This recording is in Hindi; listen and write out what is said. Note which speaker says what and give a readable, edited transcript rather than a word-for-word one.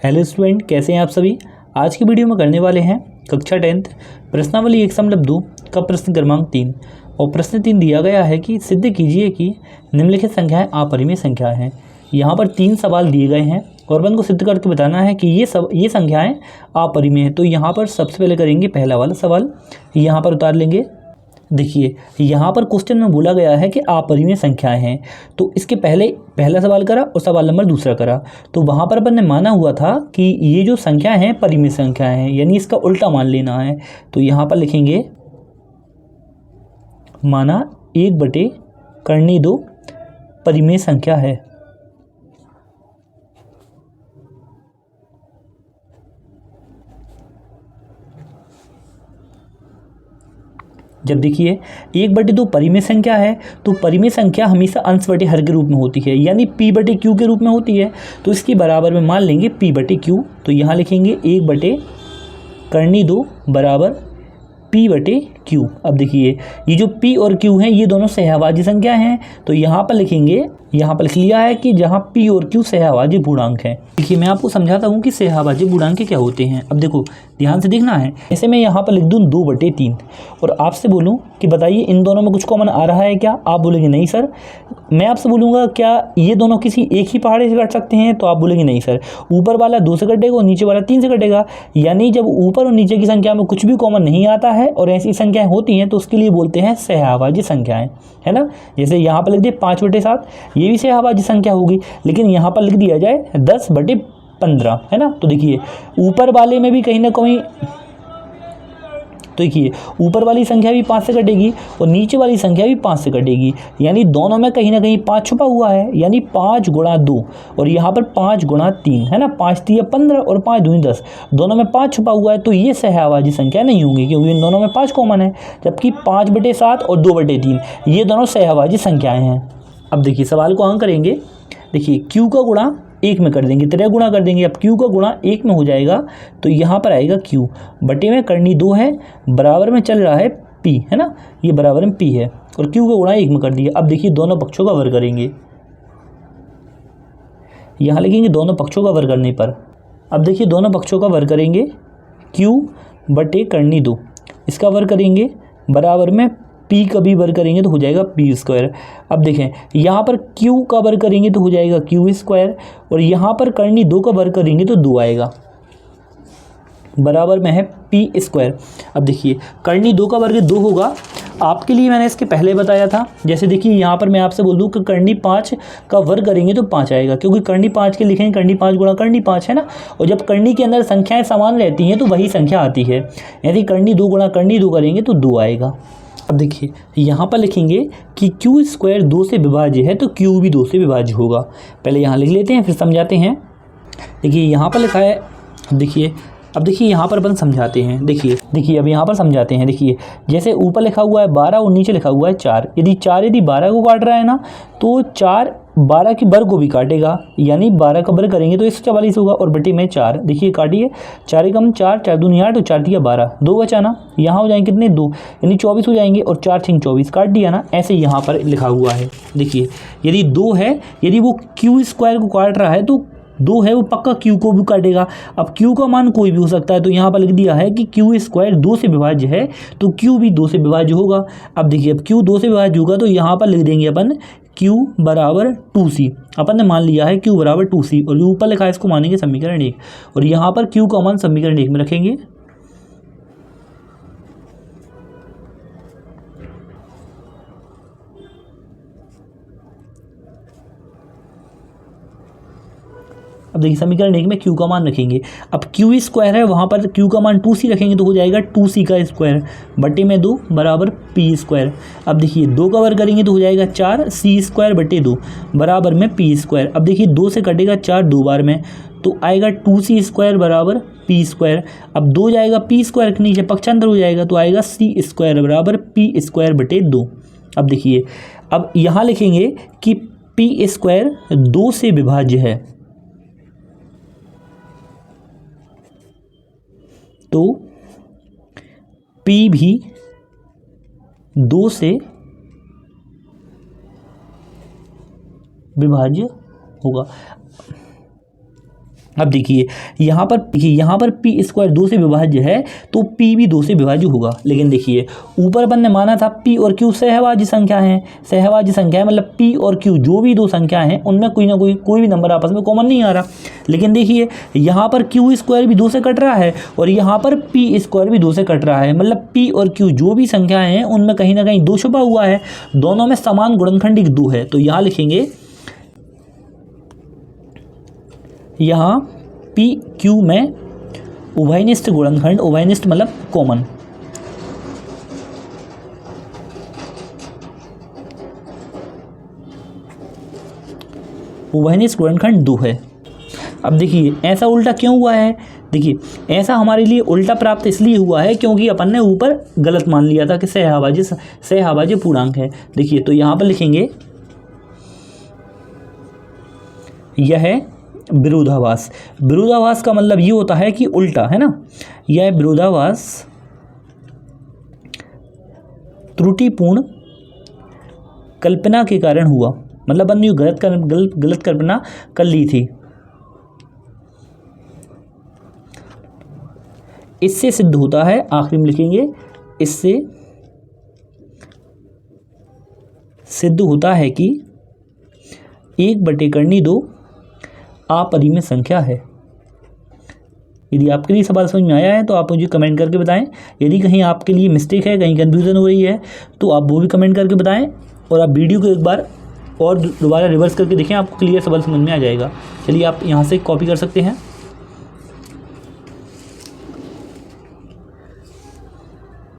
Speaker 1: हेलो स्टूडेंट, कैसे हैं आप सभी। आज की वीडियो में करने वाले हैं कक्षा 10th प्रश्नावली 1.2 का प्रश्न क्रमांक 3। और प्रश्न 3 दिया गया है कि सिद्ध कीजिए कि निम्नलिखित संख्याएं अपरिमेय संख्याएं हैं। यहाँ पर 3 सवाल दिए गए हैं और अपन को सिद्ध करके बताना है कि ये संख्याएं अपरिमेय हैं। तो यहाँ पर सबसे पहले करेंगे पहला वाला सवाल, यहाँ पर उतार लेंगे। देखिए यहाँ पर क्वेश्चन में बोला गया है कि अपरिमेय संख्याएं हैं, तो इसके पहले पहला सवाल करा और सवाल नंबर दूसरा करा। तो वहाँ पर अपन ने माना हुआ था कि ये जो संख्याएं हैं परिमेय संख्याएं हैं, यानी इसका उल्टा मान लेना है। तो यहाँ पर लिखेंगे माना 1/2 परिमेय संख्या है। जब देखिए 1/2 परिमेय संख्या है तो परिमेय संख्या हमेशा अंश बटे हर के रूप में होती है, यानी p/q के रूप में होती है। तो इसके बराबर में मान लेंगे p/q। तो यहाँ लिखेंगे 1/2 बराबर p/q। अब देखिए ये जो p और q हैं ये दोनों सहभाज्य संख्या हैं। तो यहाँ पर लिखेंगे, यहाँ पर लिख लिया है कि जहाँ p और q सहभाज्य पूर्णांक हैं। देखिए मैं आपको समझाता हूँ कि सहभाज्य पूर्णांक क्या होते हैं। अब देखो ध्यान से देखना है। ऐसे मैं यहाँ पर लिख दूँ 2/3 और आपसे बोलूँ कि बताइए इन दोनों में कुछ कॉमन आ रहा है क्या। आप बोलेंगे नहीं सर। मैं आपसे बोलूँगा क्या ये दोनों किसी एक ही पहाड़े से कट सकते हैं, तो आप बोलेंगे नहीं सर। ऊपर वाला 2 से कटेगा और नीचे वाला 3 से कटेगा। यानी जब ऊपर और नीचे की संख्या में कुछ भी कॉमन नहीं आता है और ऐसी संख्याएं होती हैं तो उसके लिए बोलते हैं सहभाज्य संख्याएं, है ना। जैसे यहाँ पर लिख दिए 5/7, ये भी सहभाज्य संख्या होगी। लेकिन यहाँ पर लिख दिया जाए 10/15, है ना। तो देखिए ऊपर वाले में भी कहीं ना कहीं, तो देखिए ऊपर वाली संख्या भी 5 से कटेगी और नीचे वाली संख्या भी 5 से कटेगी, यानी दोनों में कहीं ना कहीं 5 छुपा हुआ है। यानी 5 × 2 और यहाँ पर 5 × 3, है ना। 5 × 3 = 15 और 5 × 2 = 10, दोनों में 5 छुपा हुआ है। तो ये सहभाज्य संख्या नहीं होंगी क्योंकि इन दोनों में 5 कॉमन है। जबकि 5/7 और 2/3 ये दोनों सहभाज्य संख्याएँ हैं। अब देखिए सवाल को हम करेंगे। देखिए q का गुणा 1 में कर देंगे, त्रिया गुणा कर देंगे। अब q का गुणा 1 में हो जाएगा तो यहाँ पर आएगा q बटे में करनी 2 है, बराबर में चल रहा है p, है ना। ये बराबर में p है और q का गुणा 1 में कर दिया। अब देखिए दोनों पक्षों का वर्ग करेंगे। यहाँ लिखेंगे दोनों पक्षों का वर्ग करने पर। अब देखिए दोनों पक्षों का वर्ग करेंगे, q बटे करनी 2 इसका वर्ग करेंगे, बराबर में p का भी वर्ग करेंगे तो हो जाएगा p²। अब देखें यहाँ पर q का वर्ग करेंगे तो हो जाएगा q² और यहाँ पर करनी 2 का वर्ग करेंगे तो 2 आएगा, बराबर में है p²। अब देखिए करनी 2 का वर्ग 2 होगा। आपके लिए मैंने इसके पहले बताया था। जैसे देखिए यहाँ पर मैं आपसे बोल दूँ कि करनी 5 का वर्ग करेंगे तो 5 आएगा, क्योंकि करनी 5 के लिखेंगे करनी 5 गुणा करनी 5, है ना। और जब करनी के अंदर संख्याएं समान रहती हैं तो वही संख्या आती है। यदि करनी 2 गुणा करनी 2 करेंगे तो 2 आएगा। अब देखिए यहाँ पर लिखेंगे कि q² 2 से विभाज्य है तो q भी 2 से विभाज्य होगा। पहले यहाँ लिख लेते हैं फिर समझाते हैं। देखिए यहाँ पर लिखा है, अब देखिए यहाँ पर अपन समझाते हैं। देखिए अब यहाँ पर समझाते हैं। देखिए जैसे ऊपर लिखा हुआ है 12 और नीचे लिखा हुआ है 4। यदि 12 को काट रहा है ना, तो 4 12 के वर्ग को भी काटेगा, यानी 12 का वर्ग करेंगे तो 144 होगा और बटे में 4। देखिए काटिए, 4 × 4 4 दूनी 8 और 4 × 12, 2 बचा ना। यहाँ हो जाएंगे कितने 2, यानी 24 हो जाएंगे और 4 × 6 = 24, काट दिया ना। ऐसे यहाँ पर लिखा हुआ है। देखिए यदि 2 है, यदि वो q² को काट रहा है तो 2 है वो पक्का q को भी काटेगा। अब q का मान कोई भी हो सकता है, तो यहाँ पर लिख दिया है कि q² 2 से विभाज्य है तो q भी 2 से विभाज्य होगा। अब देखिए अब q 2 से विभाज्य होगा तो यहाँ पर लिख देंगे अपन q बराबर 2c। अपन ने मान लिया है q बराबर 2c और ऊपर लिखा है इसको मानेंगे समीकरण 1 और यहाँ पर q का मान समीकरण 1 में रखेंगे। अब देखिए समीकरण 1 में q का मान रखेंगे। अब q² है, वहाँ पर q का मान 2c रखेंगे तो हो जाएगा 2c² बटे में 2 बराबर p²। अब देखिए 2 का वर्ग करेंगे तो हो जाएगा 4c² बटे 2 बराबर में p²। अब देखिए 2 से कटेगा 4 2 बार में तो आएगा 2c² बराबर p²। अब 2 जाएगा p² के नीचे पक्षांतर हो जाएगा तो आएगा c² बराबर p² बटे 2। अब देखिए अब यहाँ लिखेंगे कि p² 2 से विभाज्य है, तो p भी 2 से विभाज्य होगा। अब देखिए यहाँ पर पी स्क्वायर 2 से विभाज्य है तो पी भी 2 से विभाज्य होगा। लेकिन देखिए ऊपर अपन ने माना था पी और क्यू सहभाज्य संख्या है, सहभाज्य संख्या है, मतलब पी और क्यू जो भी दो संख्या हैं उनमें कोई भी नंबर आपस में कॉमन नहीं आ रहा। लेकिन देखिए यहाँ पर क्यू स्क्वायर भी 2 से कट रहा है और यहाँ पर पी स्क्वायर भी 2 से कट रहा है, मतलब पी और क्यू जो भी संख्याएँ हैं उनमें कहीं ना कहीं 2 छुपा हुआ है, दोनों में समान गुणनखंडिक 2 है। तो यहाँ लिखेंगे यहाँ पी क्यू में उभयनिष्ठ गुणनखंड, उभयनिष्ठ मतलब कॉमन, उभयनिष्ठ गुणनखंड 2 है। अब देखिए ऐसा उल्टा क्यों हुआ है, देखिए ऐसा हमारे लिए उल्टा प्राप्त इसलिए हुआ है क्योंकि अपन ने ऊपर गलत मान लिया था कि सहभाज्य पूर्णांक है। देखिए तो यहाँ पर लिखेंगे यह है विरोधाभास। विरोधाभास का मतलब ये होता है कि उल्टा, है ना। यह विरोधाभास त्रुटिपूर्ण कल्पना के कारण हुआ, मतलब हमने गलत कल्पना कर ली थी। इससे सिद्ध होता है, आखिरी में लिखेंगे इससे सिद्ध होता है कि 1/2 अपरिमेय संख्या है। यदि आपके लिए सवाल समझ में आया है तो आप मुझे कमेंट करके बताएं। यदि कहीं आपके लिए मिस्टेक है, कहीं कन्फ्यूज़न हो रही है तो आप वो भी कमेंट करके बताएं और आप वीडियो को एक बार और दोबारा रिवर्स करके देखें, आपको क्लियर सवाल समझ में आ जाएगा। चलिए आप यहाँ से कॉपी कर सकते हैं।